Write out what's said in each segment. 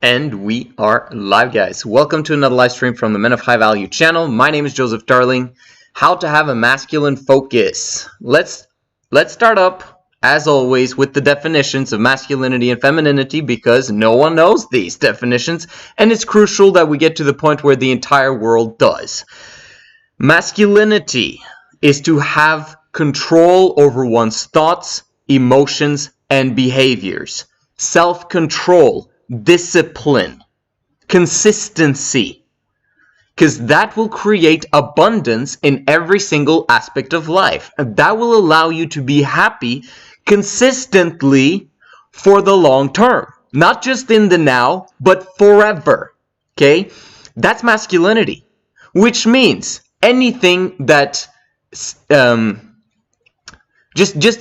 And we are live, guys. Welcome to another live stream from the Men of High Value channel. My name is Joseph Darling. How to have a masculine focus. Let's start up, as always, with the definitions of masculinity and femininity because no one knows these definitions, and it's crucial that we get to the point where the entire world does. Masculinity is to have control over one's thoughts, emotions, and behaviors. Self-control. Discipline, consistency, because that will create abundance in every single aspect of life. And that will allow you to be happy consistently for the long term, not just in the now, but forever. Okay, that's masculinity, which means anything that just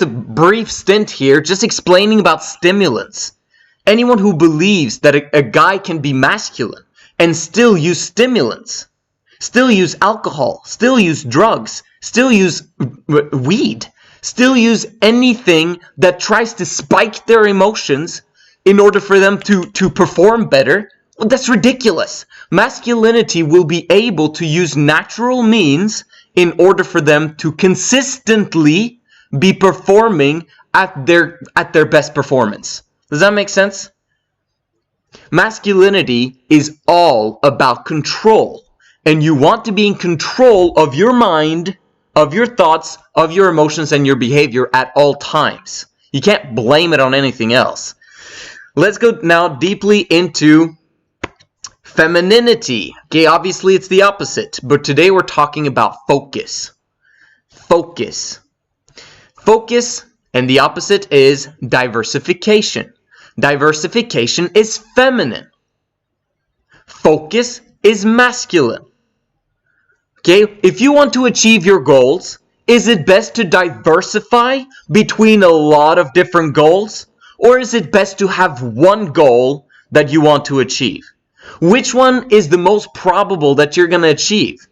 a brief stint here, just explaining about stimulants. Anyone who believes that a guy can be masculine and still use stimulants, still use alcohol, still use drugs, still use weed, still use anything that tries to spike their emotions in order for them to perform better, well, that's ridiculous. Masculinity will be able to use natural means in order for them to consistently be performing at their best performance. Does that make sense? Masculinity is all about control. And you want to be in control of your mind, of your thoughts, of your emotions, and your behavior at all times. You can't blame it on anything else. Let's go now deeply into femininity. Okay, obviously it's the opposite. But today we're talking about focus. Focus. Focus, and the opposite is diversification. Diversification is feminine. Focus is masculine. Okay, if you want to achieve your goals, is it best to diversify between a lot of different goals? Or is it best to have one goal that you want to achieve? Which one is the most probable that you're going to achieve?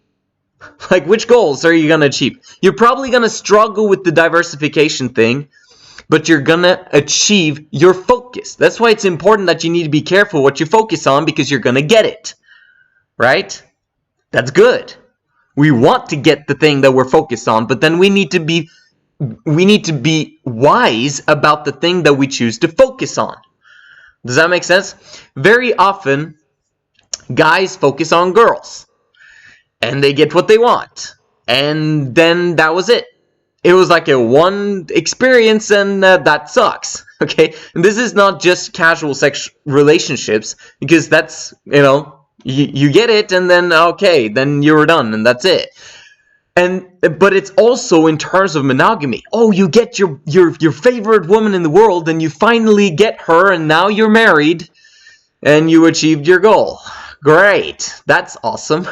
Like, which goals are you going to achieve? You're probably going to struggle with the diversification thing, but you're going to achieve your focus. That's why it's important that you need to be careful what you focus on, because you're going to get it. Right? That's good. We want to get the thing that we're focused on, but then we need to be wise about the thing that we choose to focus on. Does that make sense? Very often, guys focus on girls, and they get what they want. And then that was it. It was like a one experience, and that sucks. Okay? And this is not just casual sex relationships, because that's, you get it, and then, okay, then you're done, and that's it. But it's also in terms of monogamy. Oh, you get your favorite woman in the world, and you finally get her, and now you're married, and you achieved your goal. Great. That's awesome.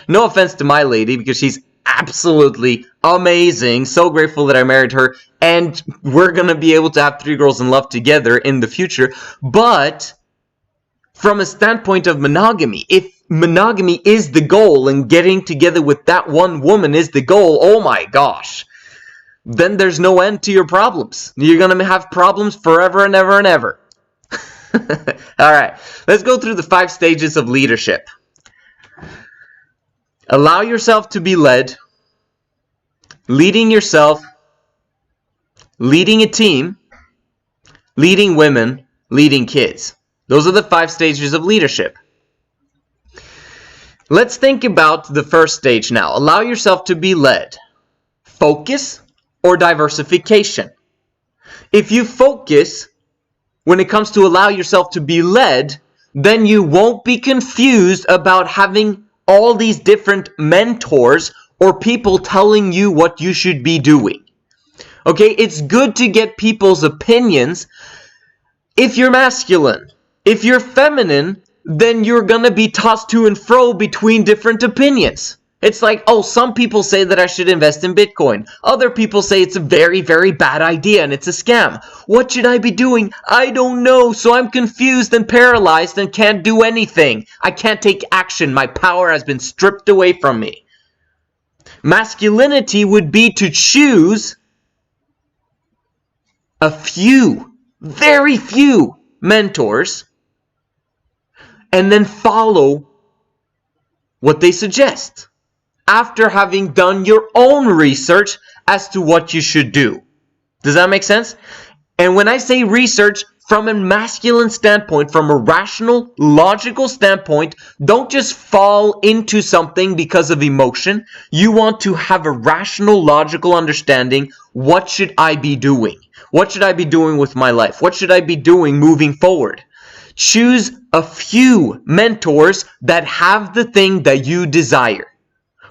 No offense to my lady, because she's absolutely amazing. So grateful that I married her, and we're going to be able to have 3 girls in love together in the future. But from a standpoint of monogamy, if monogamy is the goal and getting together with that one woman is the goal, oh my gosh, then there's no end to your problems. You're going to have problems forever and ever and ever. All right, let's go through the 5 stages of leadership. Allow yourself to be led, leading yourself, leading a team, leading women, leading kids. Those are the 5 stages of leadership. Let's think about the first stage now. Allow yourself to be led. Focus or diversification. If you focus when it comes to allow yourself to be led, then you won't be confused about having all these different mentors or people telling you what you should be doing. Okay, it's good to get people's opinions if you're masculine. If you're feminine, then you're gonna be tossed to and fro between different opinions. It's like, oh, some people say that I should invest in Bitcoin. Other people say it's a very, very bad idea and it's a scam. What should I be doing? I don't know. So I'm confused and paralyzed and can't do anything. I can't take action. My power has been stripped away from me. Masculinity would be to choose a few, very few mentors and then follow what they suggest after having done your own research as to what you should do. Does that make sense? And when I say research from a masculine standpoint, from a rational, logical standpoint, don't just fall into something because of emotion. You want to have a rational, logical understanding. What should I be doing? What should I be doing with my life? What should I be doing moving forward? Choose a few mentors that have the thing that you desire.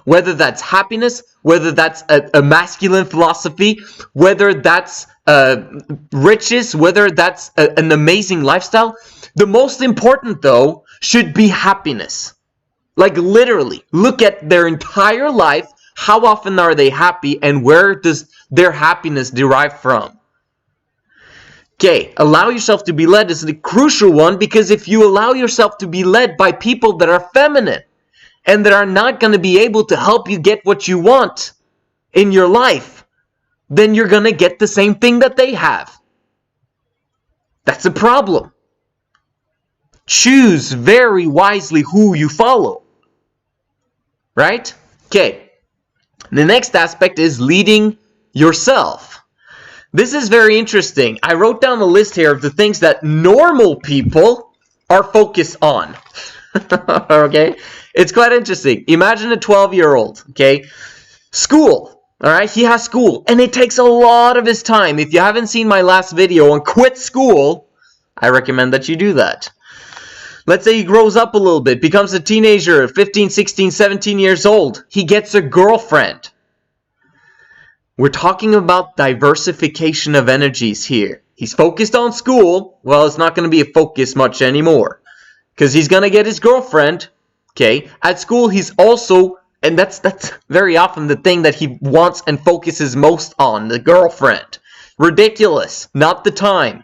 Whether that's happiness, whether that's a masculine philosophy, whether that's riches, whether that's an amazing lifestyle. The most important, though, should be happiness. Like literally, look at their entire life. How often are they happy, and where does their happiness derive from? Okay, allow yourself to be led is a crucial one, because if you allow yourself to be led by people that are feminine, and that are not going to be able to help you get what you want in your life, then you're going to get the same thing that they have. That's a problem. Choose very wisely who you follow. Right? Okay. The next aspect is leading yourself. This is very interesting. I wrote down a list here of the things that normal people are focused on. Okay? It's quite interesting. Imagine a 12-year-old, okay? School, all right? He has school, and it takes a lot of his time. If you haven't seen my last video on quit school, I recommend that you do that. Let's say he grows up a little bit, becomes a teenager, 15, 16, 17 years old. He gets a girlfriend. We're talking about diversification of energies here. He's focused on school. Well, it's not going to be a focus much anymore, because he's going to get his girlfriend. Okay, at school he's also, and that's very often the thing that he wants and focuses most on, the girlfriend. Ridiculous, not the time.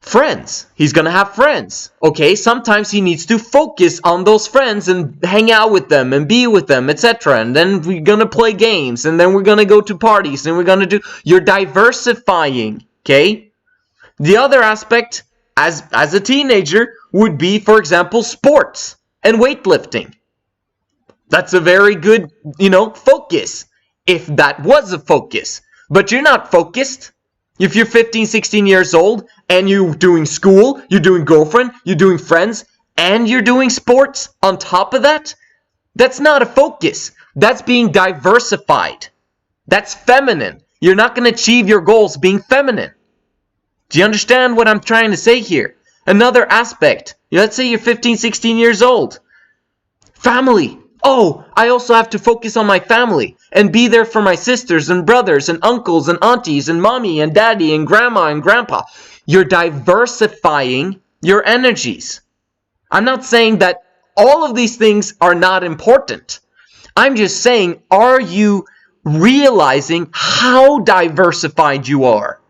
Friends, he's gonna have friends. Okay, sometimes he needs to focus on those friends and hang out with them and be with them, etc. And then we're gonna play games, and then we're gonna go to parties, and we're gonna do, you're diversifying, okay? The other aspect, as a teenager, would be, for example, sports and weightlifting. That's a very good, focus, if that was a focus. But you're not focused. If you're 15, 16 years old, and you're doing school, you're doing girlfriend, you're doing friends, and you're doing sports on top of that, that's not a focus. That's being diversified. That's feminine. You're not going to achieve your goals being feminine. Do you understand what I'm trying to say here? Another aspect. Let's say you're 15, 16 years old. Family. Oh, I also have to focus on my family and be there for my sisters and brothers and uncles and aunties and mommy and daddy and grandma and grandpa. You're diversifying your energies. I'm not saying that all of these things are not important. I'm just saying, are you realizing how diversified you are?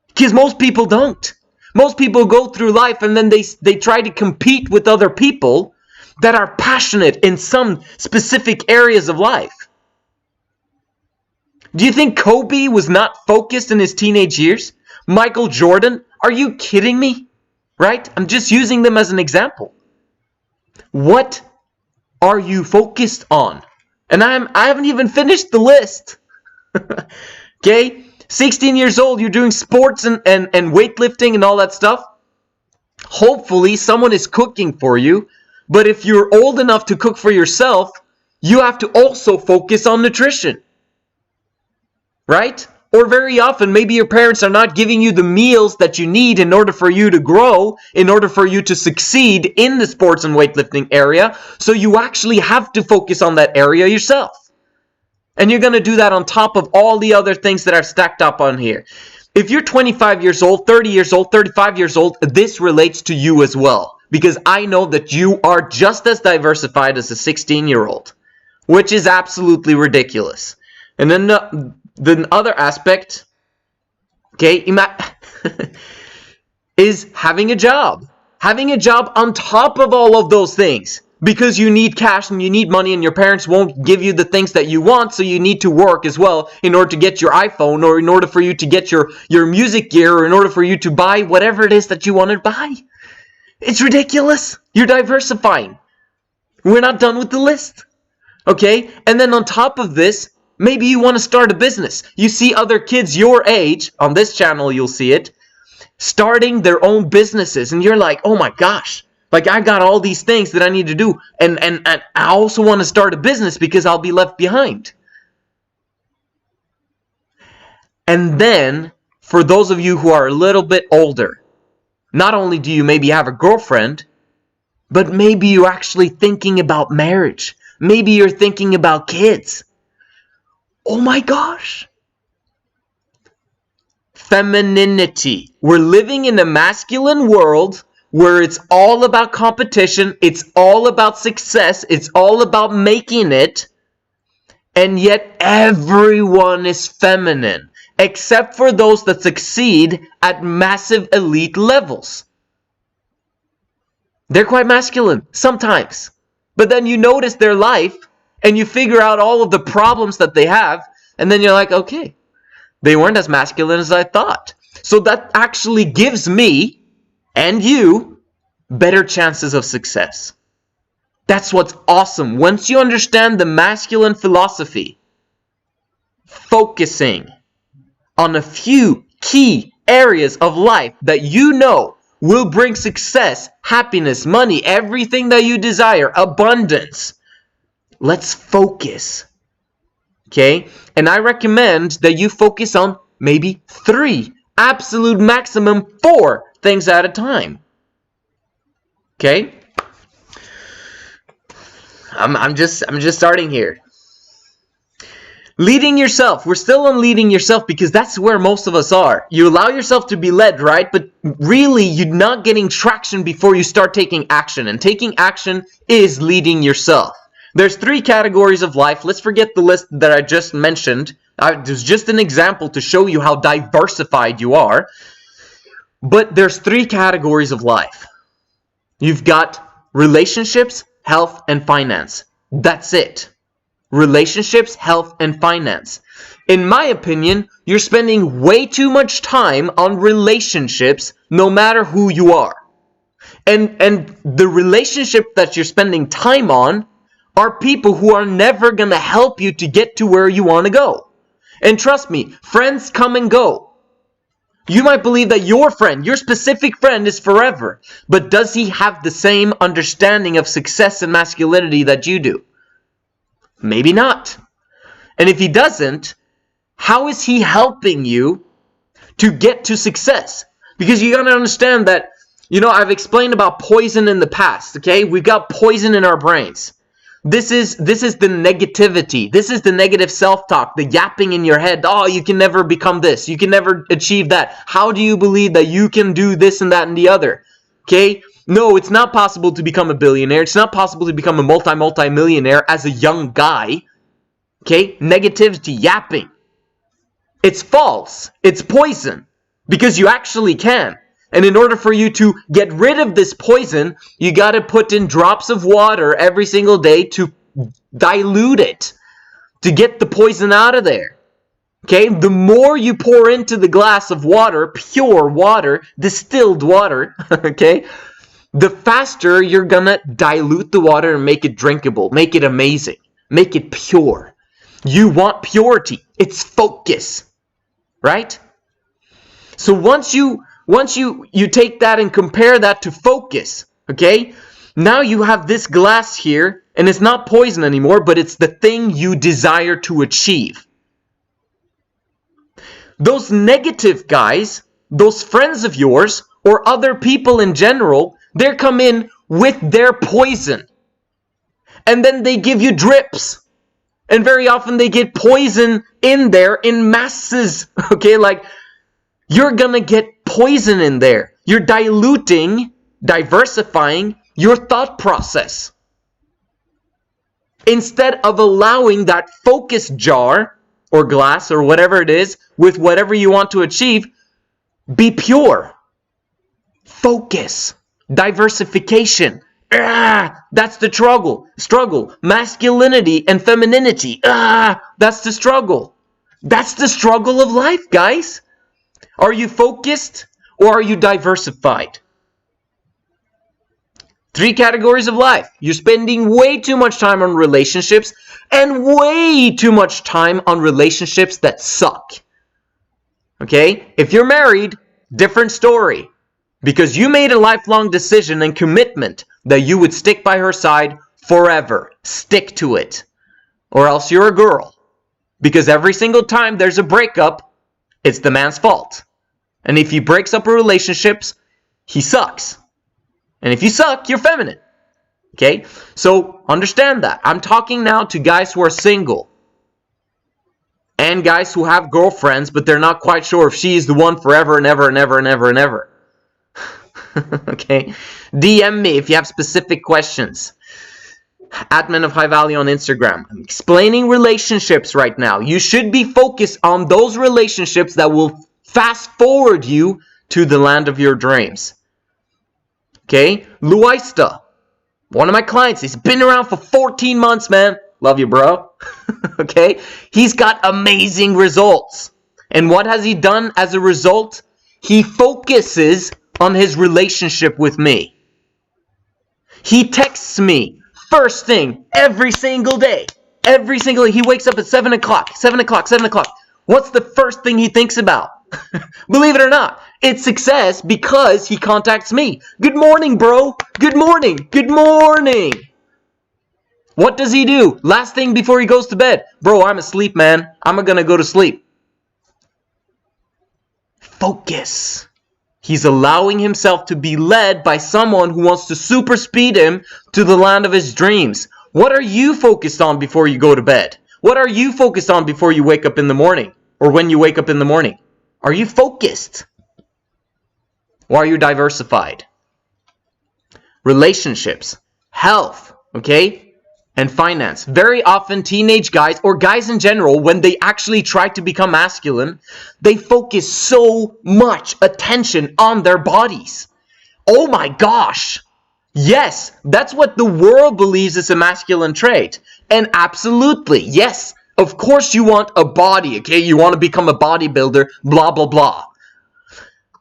Because most people don't. Most people go through life and then they try to compete with other people that are passionate in some specific areas of life. Do you think Kobe was not focused in his teenage years? Michael Jordan? Are you kidding me? Right? I'm just using them as an example. What are you focused on? And I haven't even finished the list. Okay? 16 years old, you're doing sports and weightlifting and all that stuff. Hopefully someone is cooking for you. But if you're old enough to cook for yourself, you have to also focus on nutrition. Right? Or very often, maybe your parents are not giving you the meals that you need in order for you to grow, in order for you to succeed in the sports and weightlifting area. So you actually have to focus on that area yourself. And you're going to do that on top of all the other things that I've stacked up on here. If you're 25 years old, 30 years old, 35 years old, this relates to you as well. Because I know that you are just as diversified as a 16-year-old. Which is absolutely ridiculous. And then the other aspect, okay, is having a job. Having a job on top of all of those things. Because you need cash and you need money and your parents won't give you the things that you want, so you need to work as well in order to get your iPhone, or in order for you to get your music gear, or in order for you to buy whatever it is that you want to buy. It's ridiculous. You're diversifying. We're not done with the list. Okay? And then on top of this, maybe you want to start a business. You see other kids your age, on this channel you'll see it, starting their own businesses. And you're like, oh my gosh, like I got all these things that I need to do. And I also want to start a business because I'll be left behind. And then, for those of you who are a little bit older, not only do you maybe have a girlfriend, but maybe you're actually thinking about marriage. Maybe you're thinking about kids. Oh my gosh. Femininity. We're living in a masculine world where it's all about competition. It's all about success. It's all about making it. And yet everyone is feminine, except for those that succeed at massive elite levels. They're quite masculine sometimes. But then you notice their life and you figure out all of the problems that they have. And then you're like, okay, they weren't as masculine as I thought. So that actually gives me and you better chances of success. That's what's awesome. Once you understand the masculine philosophy, focusing on a few key areas of life that you know will bring success, happiness, money, everything that you desire, abundance. Let's focus. Okay? And I recommend that you focus on maybe 3, absolute maximum 4 things at a time. Okay? I'm just starting here. Leading yourself. We're still on leading yourself because that's where most of us are. You allow yourself to be led, right? But really, you're not getting traction before you start taking action. And taking action is leading yourself. There's 3 categories of life. Let's forget the list that I just mentioned. It was just an example to show you how diversified you are. But there's 3 categories of life. You've got relationships, health, and finance. That's it. Relationships, health, and finance. In my opinion, you're spending way too much time on relationships, no matter who you are. And the relationship that you're spending time on are people who are never going to help you to get to where you want to go. And trust me, friends come and go. You might believe that your friend, your specific friend, is forever. But does he have the same understanding of success and masculinity that you do? Maybe not. And if he doesn't, how is he helping you to get to success? Because you got to understand that, I've explained about poison in the past, okay? We've got poison in our brains. This is the negativity. This is the negative self-talk, the yapping in your head. Oh, you can never become this. You can never achieve that. How do you believe that you can do this and that and the other? Okay? No, it's not possible to become a billionaire. It's not possible to become a multi-millionaire as a young guy. Okay? Negativity, yapping. It's false. It's poison. Because you actually can. And in order for you to get rid of this poison, you got to put in drops of water every single day to dilute it. To get the poison out of there. Okay? The more you pour into the glass of water, pure water, distilled water, okay? The faster you're gonna dilute the water and make it drinkable. Make it amazing. Make it pure. You want purity. It's focus. Right? So once you take that and compare that to focus, okay? Now you have this glass here, and it's not poison anymore, but it's the thing you desire to achieve. Those negative guys, those friends of yours, or other people in general, they come in with their poison. And then they give you drips. And very often they get poison in there in masses. Okay, like you're gonna get poison in there. You're diluting, diversifying your thought process. Instead of allowing that focus jar or glass or whatever it is with whatever you want to achieve, be pure. Focus. Diversification. That's the struggle. Masculinity and femininity. That's the struggle. That's the struggle of life, guys. Are you focused or are you diversified? 3 categories of life. You're spending way too much time on relationships and way too much time on relationships that suck. Okay? If you're married, different story. Because you made a lifelong decision and commitment that you would stick by her side forever. Stick to it. Or else you're a girl. Because every single time there's a breakup, it's the man's fault. And if he breaks up relationships, he sucks. And if you suck, you're feminine. Okay? So understand that. I'm talking now to guys who are single. And guys who have girlfriends, but they're not quite sure if she's the one forever and ever and ever and ever and ever. Okay? DM me if you have specific questions. Admin of High Value on Instagram. I'm explaining relationships right now. You should be focused on those relationships that will fast forward you to the land of your dreams. Okay? Luista, one of my clients, he's been around for 14 months, man. Love you, bro. Okay? He's got amazing results. And what has he done as a result? He focuses on his relationship with me. He texts me first thing every single day. Every single day. He wakes up at 7 o'clock. 7 o'clock, 7 o'clock. What's the first thing he thinks about? Believe it or not, it's success because he contacts me. Good morning, bro. Good morning. Good morning. What does he do? Last thing before he goes to bed. Bro, I'm asleep, man. I'm gonna go to sleep. Focus. He's allowing himself to be led by someone who wants to super speed him to the land of his dreams. What are you focused on before you go to bed? What are you focused on before you wake up in the morning? Or when you wake up in the morning? Are you focused? Or are you diversified? Relationships, health, okay? And finance. Very often teenage guys, or guys in general, when they actually try to become masculine, they focus so much attention on their bodies. Oh my gosh. Yes, that's what the world believes is a masculine trait. And absolutely, yes, of course you want a body, okay? You want to become a bodybuilder, blah, blah, blah.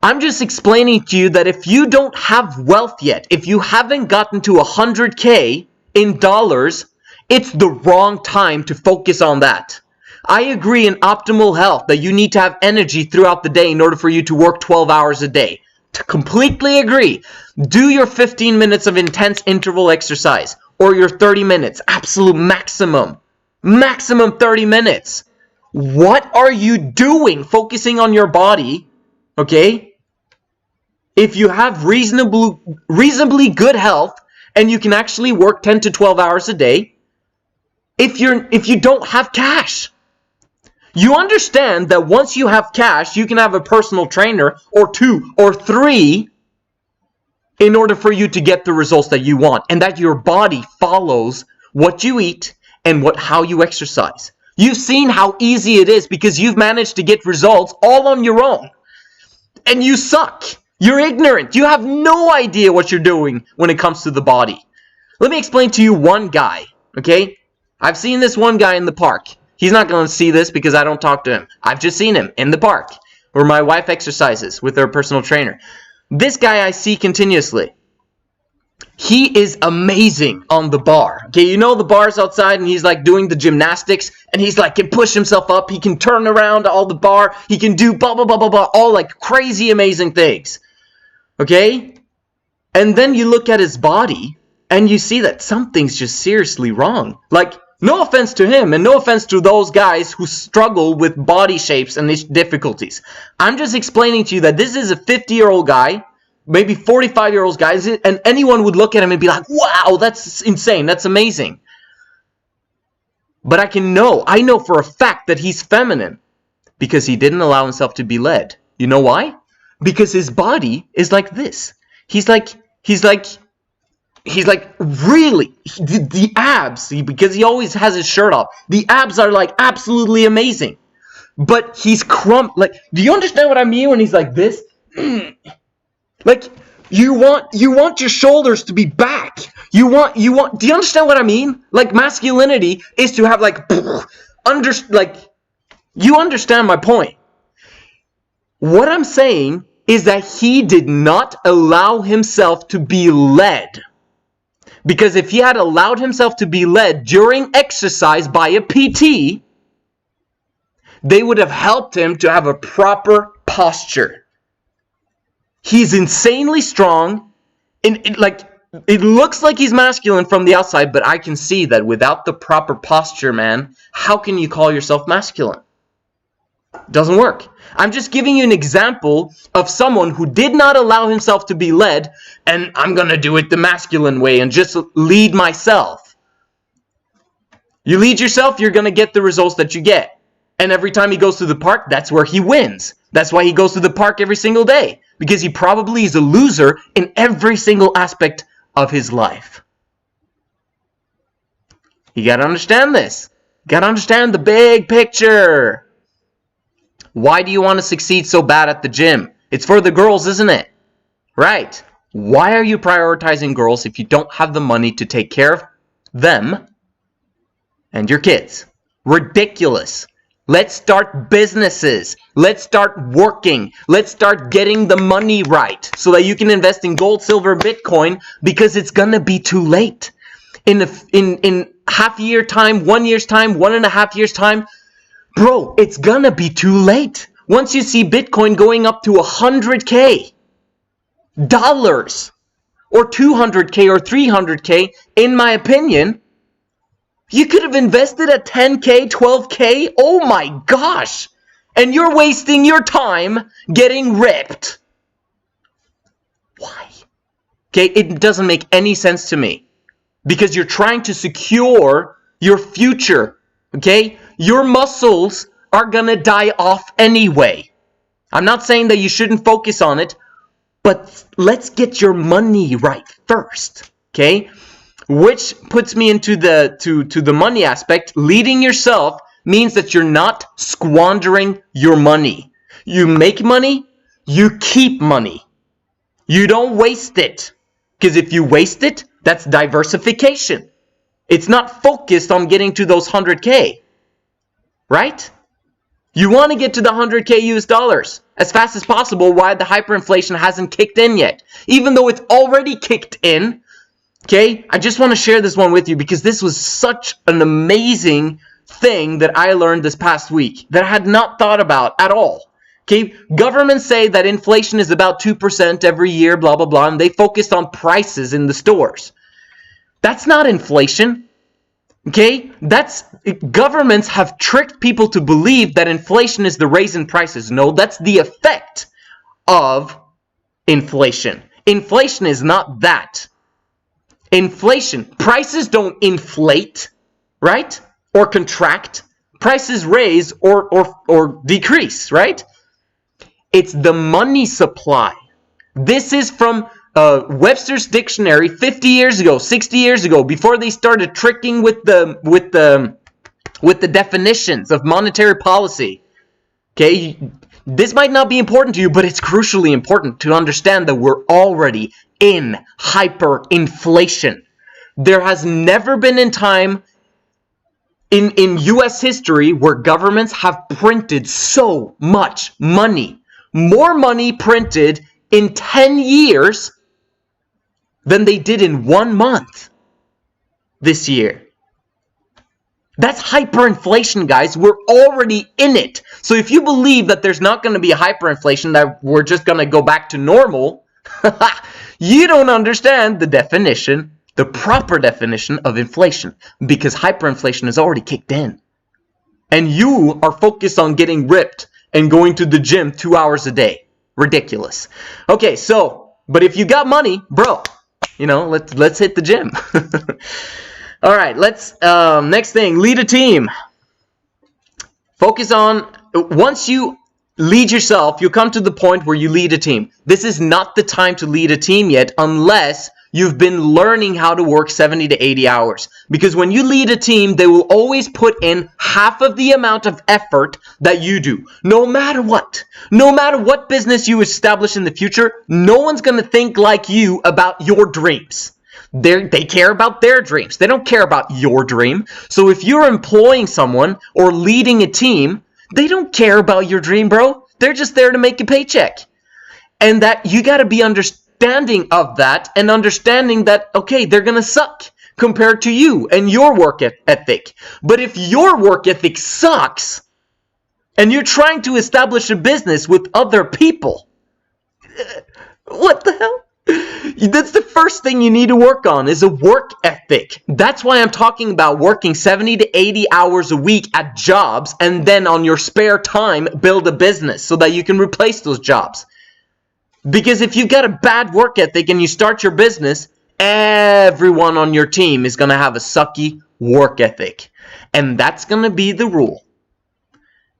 I'm just explaining to you that if you don't have wealth yet, if you haven't gotten to 100K in dollars, it's the wrong time to focus on that. I agree in optimal health that you need to have energy throughout the day in order for you to work 12 hours a day. To completely agree. Do your 15 minutes of intense interval exercise or your 30 minutes, absolute maximum. Maximum 30 minutes. What are you doing focusing on your body, okay? If you have reasonably good health and you can actually work 10 to 12 hours a day, if you don't have cash. You understand that once you have cash, you can have a personal trainer or 2 or 3 in order for you to get the results that you want, and that your body follows what you eat and how you exercise. You've seen how easy it is because you've managed to get results all on your own. And you suck. You're ignorant. You have no idea what you're doing when it comes to the body. Let me explain to you one guy, okay? I've seen this one guy in the park. He's not going to see this because I don't talk to him. I've just seen him in the park where my wife exercises with her personal trainer. This guy I see continuously. He is amazing on the bar. Okay, you know the bar's outside and he's like doing the gymnastics and he's like can push himself up. He can turn around all the bar. He can do blah, blah, blah, blah, blah. All like crazy amazing things. Okay? And then you look at his body and you see that something's just seriously wrong. Like, no offense to him and no offense to those guys who struggle with body shapes and these difficulties. I'm just explaining to you that this is a 50-year-old guy, maybe 45-year-old guy, and anyone would look at him and be like, wow, that's insane, that's amazing. But I know for a fact that he's feminine because he didn't allow himself to be led. You know why? Because his body is like this. He's like really, the abs, because he always has his shirt off, the abs are like absolutely amazing. But he's like, do you understand what I mean when he's like this? Like, you want your shoulders to be back. Do you understand what I mean? Like, masculinity is to have like, you understand my point. What I'm saying is that he did not allow himself to be led. Because if he had allowed himself to be led during exercise by a PT, they would have helped him to have a proper posture. He's insanely strong. It looks like he's masculine from the outside, but I can see that without the proper posture, man, how can you call yourself masculine? It doesn't work. I'm just giving you an example of someone who did not allow himself to be led, and I'm going to do it the masculine way and just lead myself. You lead yourself, you're going to get the results that you get. And every time he goes to the park, that's where he wins. That's why he goes to the park every single day. Because he probably is a loser in every single aspect of his life. You got to understand this. You got to understand the big picture. Why do you want to succeed so bad at the gym? It's for the girls, isn't it? Right. Why are you prioritizing girls if you don't have the money to take care of them and your kids? Ridiculous. Let's start businesses. Let's start working. Let's start getting the money right so that you can invest in gold, silver, Bitcoin, because it's going to be too late. In half a year time, 1 year's time, 1.5 years time, bro, it's going to be too late. Once you see Bitcoin going up to $100K or $200K or $300K, in my opinion, you could have invested at $10K, $12K. Oh my gosh. And you're wasting your time getting ripped. Why? Okay, it doesn't make any sense to me. Because you're trying to secure your future. Okay? Your muscles are gonna die off anyway. I'm not saying that you shouldn't focus on it, but let's get your money right first. Okay? Which puts me into the money aspect. Leading yourself means that you're not squandering your money. You make money, you keep money. You don't waste it. Because if you waste it, that's diversification. It's not focused on getting to those 100K. Right? You want to get to the 100K US dollars as fast as possible while the hyperinflation hasn't kicked in yet. Even though it's already kicked in. Okay, I just want to share this one with you because this was such an amazing thing that I learned this past week that I had not thought about at all. Okay, governments say that inflation is about 2% every year, blah, blah, blah, and they focused on prices in the stores. That's not inflation. Okay, governments have tricked people to believe that inflation is the raise in prices. No, that's the effect of inflation. Inflation is not that. Inflation. Prices don't inflate, right? Or contract. Prices raise or decrease, right? It's the money supply. This is from Webster's Dictionary 50 years ago, 60 years ago, before they started tricking with the definitions of monetary policy. Okay? This might not be important to you, but it's crucially important to understand that we're already in hyperinflation. There has never been a time in U.S. history where governments have printed so much money. More money printed in 10 years than they did in 1 month this year. That's hyperinflation, guys. We're already in it. So if you believe that there's not going to be a hyperinflation, that we're just going to go back to normal, you don't understand the definition, the proper definition of inflation, because hyperinflation has already kicked in. And you are focused on getting ripped and going to the gym 2 hours a day. Ridiculous. Okay, so, but if you got money, bro, let's hit the gym. All right, let's, next thing, lead a team. Focus on, once you lead yourself, you'll come to the point where you lead a team. This is not the time to lead a team yet unless you've been learning how to work 70 to 80 hours. Because when you lead a team, they will always put in half of the amount of effort that you do. No matter what. No matter what business you establish in the future, no one's going to think like you about your dreams. They care about their dreams. They don't care about your dream. So if you're employing someone or leading a team, they don't care about your dream, bro. They're just there to make a paycheck. And that you got to be understanding of that and understanding that, okay, they're going to suck compared to you and your work ethic. But if your work ethic sucks and you're trying to establish a business with other people, what the hell? That's the first thing you need to work on, is a work ethic. That's why I'm talking about working 70 to 80 hours a week at jobs, and then on your spare time build a business so that you can replace those jobs. Because if you've got a bad work ethic and you start your business, everyone on your team is going to have a sucky work ethic. And that's going to be the rule.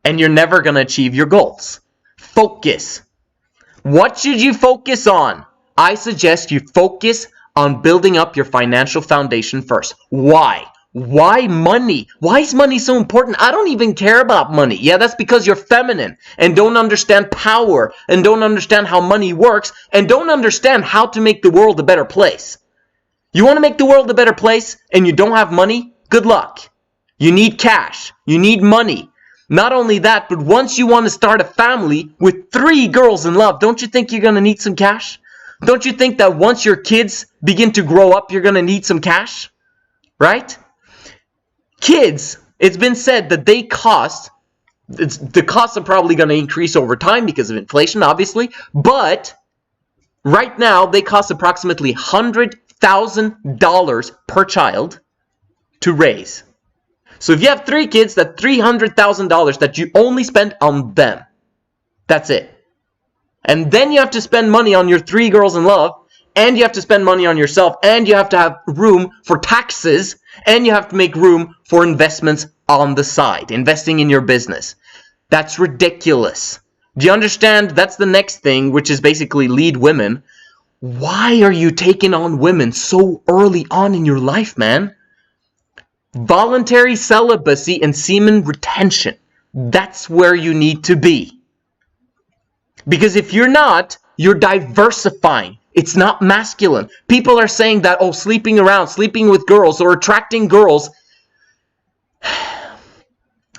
And you're never going to achieve your goals. Focus. What should you focus on? I suggest you focus on building up your financial foundation first. Why? Why money? Why is money so important? I don't even care about money. Yeah, that's because you're feminine and don't understand power and don't understand how money works and don't understand how to make the world a better place. You want to make the world a better place and you don't have money? Good luck. You need cash. You need money. Not only that, but once you want to start a family with 3 girls in love, don't you think you're going to need some cash? Don't you think that once your kids begin to grow up, you're going to need some cash? Right? Kids, it's been said that the costs are probably going to increase over time because of inflation, obviously. But right now, they cost approximately $100,000 per child to raise. So if you have 3 kids, that's $300,000 that you only spend on them. That's it. And then you have to spend money on your 3 girls in love, and you have to spend money on yourself, and you have to have room for taxes, and you have to make room for investments on the side, investing in your business. That's ridiculous. Do you understand? That's the next thing, which is basically lead women. Why are you taking on women so early on in your life, man? Voluntary celibacy and semen retention. That's where you need to be. Because if you're not, you're diversifying. It's not masculine. People are saying that, oh, sleeping around, sleeping with girls, or attracting girls.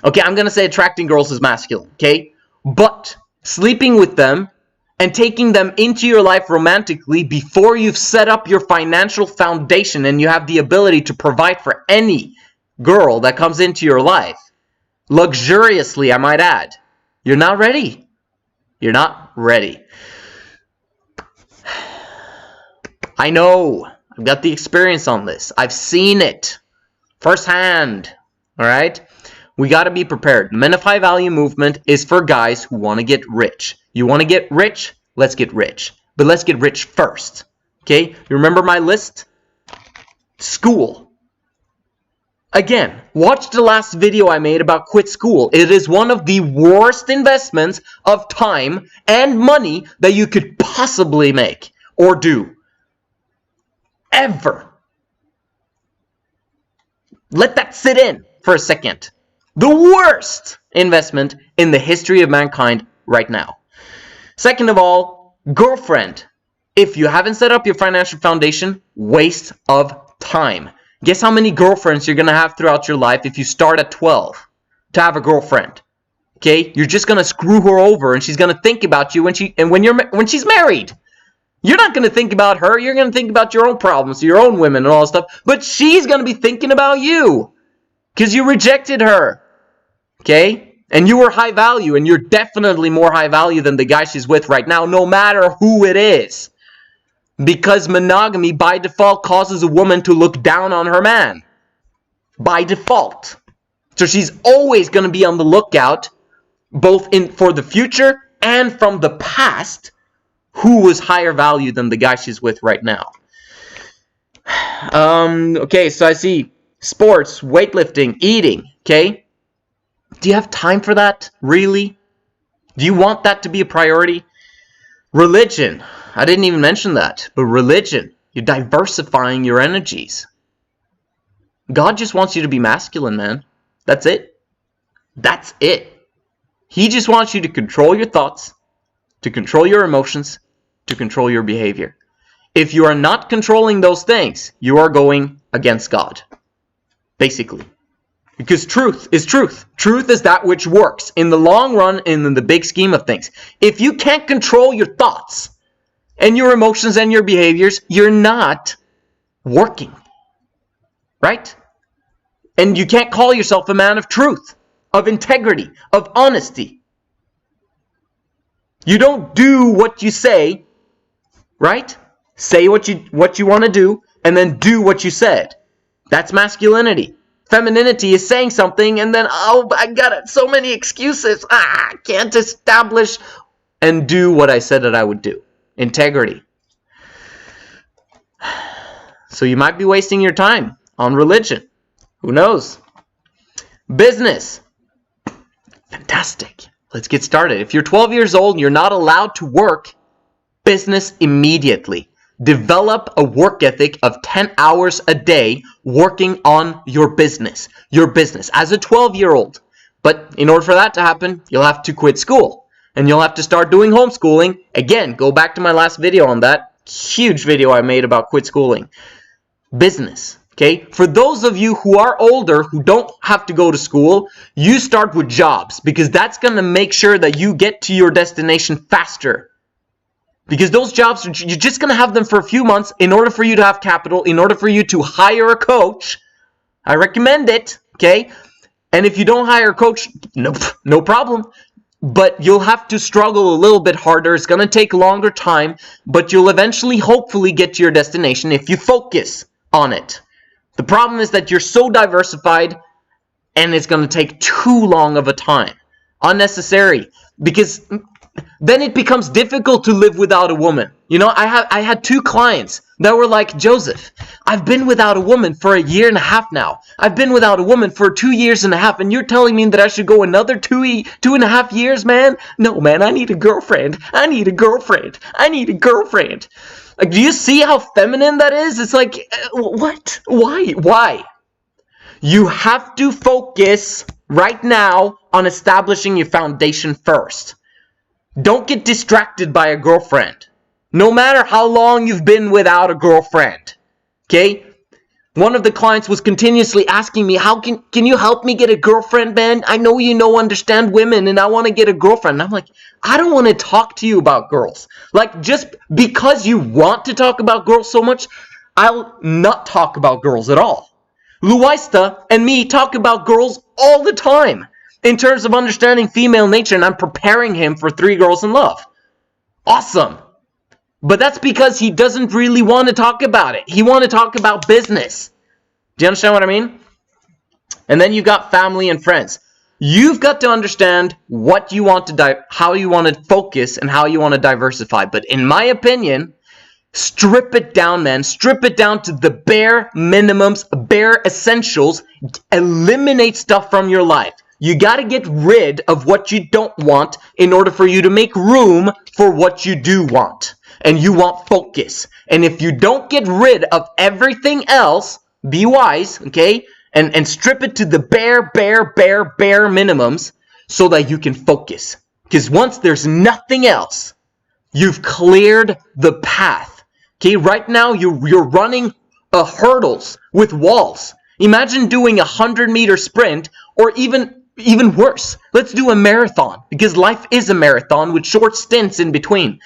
Okay, I'm going to say attracting girls is masculine, okay? But sleeping with them and taking them into your life romantically before you've set up your financial foundation and you have the ability to provide for any girl that comes into your life, luxuriously, I might add, you're not ready. You're not ready. I know. I've got the experience on this. I've seen it firsthand. All right? We got to be prepared. The Men of High Value movement is for guys who want to get rich. You want to get rich? Let's get rich. But let's get rich first. Okay? You remember my list? School. Again, watch the last video I made about quit school. It is one of the worst investments of time and money that you could possibly make or do. Ever. Let that sit in for a second. The worst investment in the history of mankind right now. Second of all, girlfriend. If you haven't set up your financial foundation, waste of time. Guess how many girlfriends you're going to have throughout your life if you start at 12 to have a girlfriend. Okay? You're just going to screw her over and she's going to think about you when she's married. You're not going to think about her. You're going to think about your own problems, your own women and all that stuff. But she's going to be thinking about you because you rejected her. Okay? And you were high value and you're definitely more high value than the guy she's with right now, no matter who it is. Because monogamy, by default, causes a woman to look down on her man. By default. So she's always going to be on the lookout, both for the future and from the past, who was higher value than the guy she's with right now. Okay, so I see sports, weightlifting, eating, okay? Do you have time for that? Really? Do you want that to be a priority? Religion. I didn't even mention that, but religion. You're diversifying your energies. God just wants you to be masculine, man. That's it. That's it. He just wants you to control your thoughts, to control your emotions, to control your behavior. If you are not controlling those things, you are going against God. Basically. Because truth is truth. Truth is that which works in the long run and in the big scheme of things. If you can't control your thoughts, and your emotions and your behaviors, you're not working. Right? And you can't call yourself a man of truth, of integrity, of honesty. You don't do what you say, right? Say what you want to do, and then do what you said. That's masculinity. Femininity is saying something, and then, oh, I got so many excuses. I can't establish and do what I said that I would do. Integrity. So you might be wasting your time on religion. Who knows? Business. Fantastic. Let's get started. If you're 12 years old and you're not allowed to work, business immediately. Develop a work ethic of 10 hours a day working on your business. Your business as a 12-year-old. But in order for that to happen, you'll have to quit school. And you'll have to start doing homeschooling. Again, go back to my last video on that. Huge video I made about quit schooling. Business. Okay, for those of you who are older, who don't have to go to school, you start with jobs because that's going to make sure that you get to your destination faster. Because those jobs, you're just going to have them for a few months in order for you to have capital, in order for you to hire a coach. I recommend it, okay? And if you don't hire a coach, no problem. But you'll have to struggle a little bit harder. It's going to take longer time, but you'll eventually, hopefully, get to your destination if you focus on it. The problem is that you're so diversified and it's going to take too long of a time. Unnecessary. Because then it becomes difficult to live without a woman. You know, I had 2 clients that were like, Joseph, I've been without a woman for 1.5 years now. I've been without a woman for 2.5 years, and you're telling me that I should go another 2.5 years, man? No, man, I need a girlfriend. I need a girlfriend. I need a girlfriend. Like, do you see how feminine that is? It's like, what? Why? You have to focus right now on establishing your foundation first. Don't get distracted by a girlfriend. No matter how long you've been without a girlfriend. Okay? One of the clients was continuously asking me, how can you help me get a girlfriend, man? I know you understand women and I want to get a girlfriend. And I'm like, I don't want to talk to you about girls. Like, just because you want to talk about girls so much, I'll not talk about girls at all. Luista and me talk about girls all the time in terms of understanding female nature, and I'm preparing him for 3 Girls in Love. Awesome. But that's because he doesn't really want to talk about it. He wants to talk about business. Do you understand what I mean? And then you've got family and friends. You've got to understand what you want to how you want to focus and how you want to diversify. But in my opinion, strip it down, man. Strip it down to the bare minimums, bare essentials. Eliminate stuff from your life. You got to get rid of what you don't want in order for you to make room for what you do want. And you want focus. And if you don't get rid of everything else, be wise, okay? And strip it to the bare minimums so that you can focus. Because once there's nothing else, you've cleared the path. Okay, right now you're running hurdles with walls. Imagine doing a 100-meter sprint, or even worse. Let's do a marathon, because life is a marathon with short stints in between.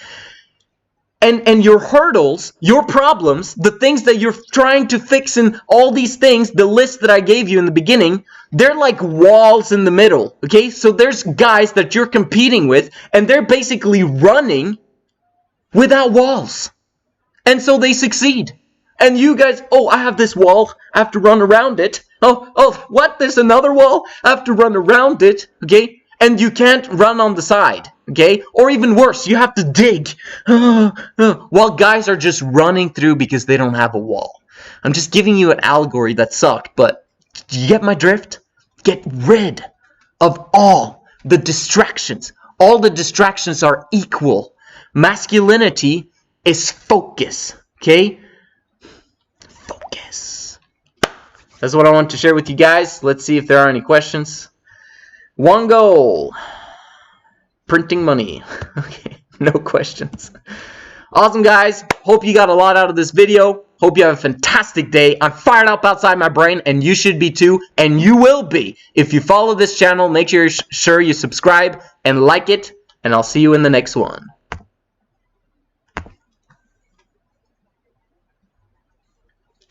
And your hurdles, your problems, the things that you're trying to fix and all these things, the list that I gave you in the beginning, they're like walls in the middle, okay? So there's guys that you're competing with, and they're basically running without walls. And so they succeed. And you guys, oh, I have this wall, I have to run around it. Oh, what? There's another wall? I have to run around it, okay? And you can't run on the side, okay? Or even worse, you have to dig. While guys are just running through because they don't have a wall. I'm just giving you an allegory that sucked, but do you get my drift? Get rid of all the distractions. All the distractions are equal. Masculinity is focus, okay? Focus. That's what I want to share with you guys. Let's see if there are any questions. One goal. Printing money. Okay, no questions. Awesome, guys. Hope you got a lot out of this video. Hope you have a fantastic day. I'm fired up outside my brain, and you should be too, and you will be. If you follow this channel, make sure you subscribe and like it, and I'll see you in the next one.